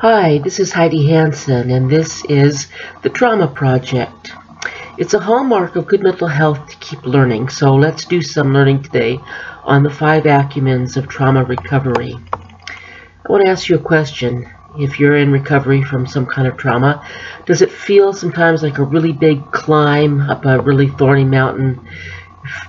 Hi, this is Heidi Hansen, and this is the Trauma Project. It's a hallmark of good mental health to keep learning, so let's do some learning today on the 5 acumens of trauma recovery. I want to ask you a question. If you're in recovery from some kind of trauma, does it feel sometimes like a really big climb up a really thorny mountain?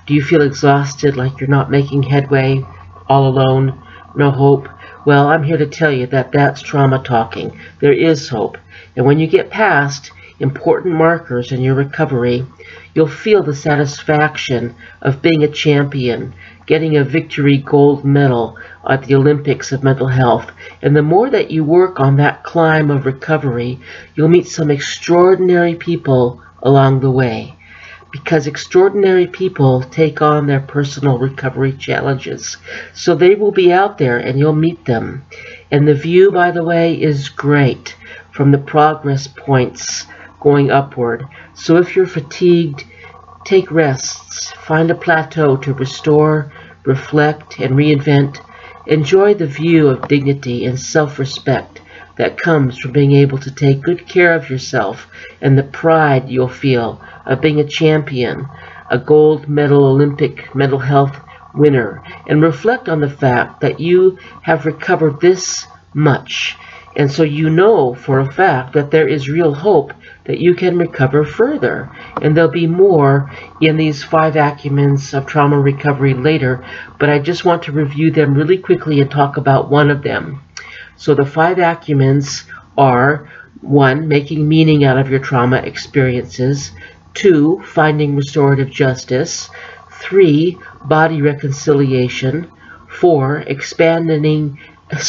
Do you feel exhausted, like you're not making headway, all alone, no hope? Well, I'm here to tell you that that's trauma talking. There is hope. And when you get past important markers in your recovery, you'll feel the satisfaction of being a champion, getting a victory gold medal at the Olympics of mental health. And the more that you work on that climb of recovery, you'll meet some extraordinary people along the way. Because extraordinary people take on their personal recovery challenges. So they will be out there and you'll meet them. And the view, by the way, is great from the progress points going upward. So if you're fatigued, take rests. Find a plateau to restore, reflect, and reinvent. Enjoy the view of dignity and self-respect that comes from being able to take good care of yourself, and the pride you'll feel of being a champion, a gold medal Olympic mental health winner, and reflect on the fact that you have recovered this much. And so you know for a fact that there is real hope that you can recover further. And there'll be more in these 5 acumens of trauma recovery later, but I just want to review them really quickly and talk about one of them. So the 5 acumens are: 1, making meaning out of your trauma experiences; 2, finding restorative justice; 3, body reconciliation; 4, expanding and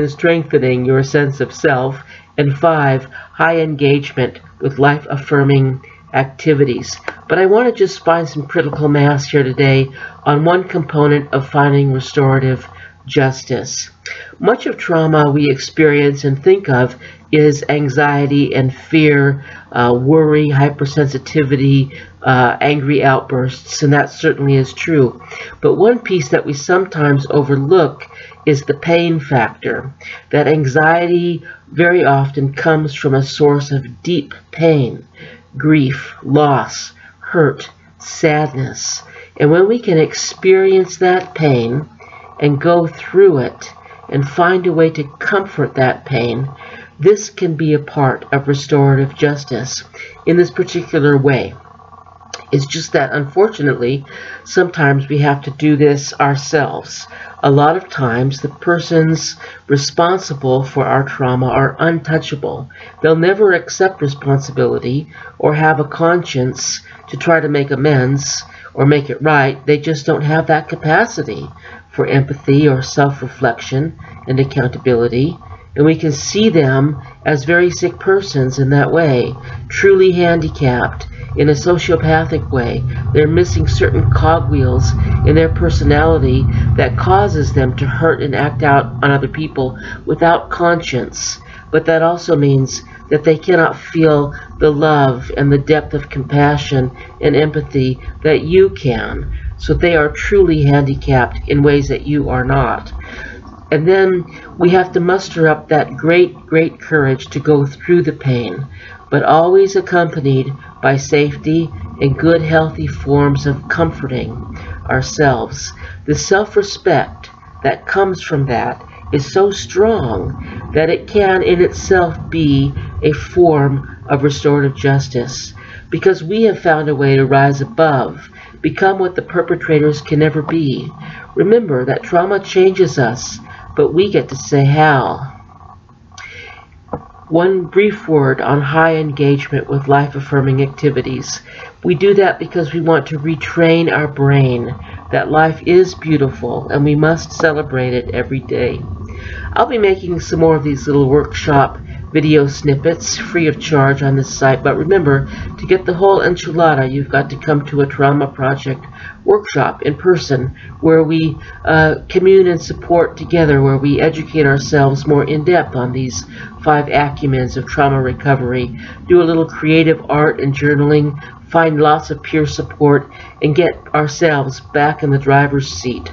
strengthening your sense of self; and 5, high engagement with life-affirming activities. But I want to just find some critical mass here today on one component of finding restorative justice. Much of trauma we experience and think of is anxiety and fear, worry, hypersensitivity, angry outbursts, and that certainly is true. But one piece that we sometimes overlook is the pain factor. That anxiety very often comes from a source of deep pain, grief, loss, hurt, sadness. And when we can experience that pain and go through it and find a way to comfort that pain, this can be a part of restorative justice in this particular way. It's just that, unfortunately, sometimes we have to do this ourselves. A lot of times, the persons responsible for our trauma are untouchable. They'll never accept responsibility or have a conscience to try to make amends or make it right. They just don't have that capacity for empathy or self-reflection and accountability. And we can see them as very sick persons in that way, truly handicapped in a sociopathic way. They're missing certain cogwheels in their personality that causes them to hurt and act out on other people without conscience. But that also means that they cannot feel the love and the depth of compassion and empathy that you can. So they are truly handicapped in ways that you are not. And then we have to muster up that great courage to go through the pain, but always accompanied by safety and good, healthy forms of comforting ourselves. The self-respect that comes from that is so strong that it can in itself be a form of restorative justice, because we have found a way to rise above, become what the perpetrators can never be. Remember that trauma changes us, but we get to say how. One brief word on high engagement with life-affirming activities. We do that because we want to retrain our brain that life is beautiful and we must celebrate it every day. I'll be making some more of these little workshop video snippets free of charge on this site, but remember, to get the whole enchilada, you've got to come to a Trauma Project workshop in person where we commune and support together, where we educate ourselves more in depth on these 5 acumens of trauma recovery, do a little creative art and journaling, find lots of peer support, and get ourselves back in the driver's seat.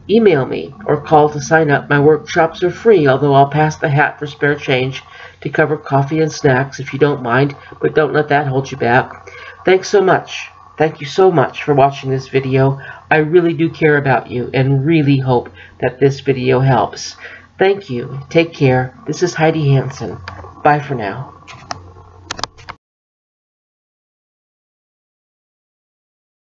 email me or call to sign up. My workshops are free, although I'll pass the hat for spare change to cover coffee and snacks if you don't mind, but don't let that hold you back. Thanks so much. Thank you so much for watching this video. I really do care about you and really hope that this video helps. Thank you. Take care. This is Heidi Hansen. Bye for now.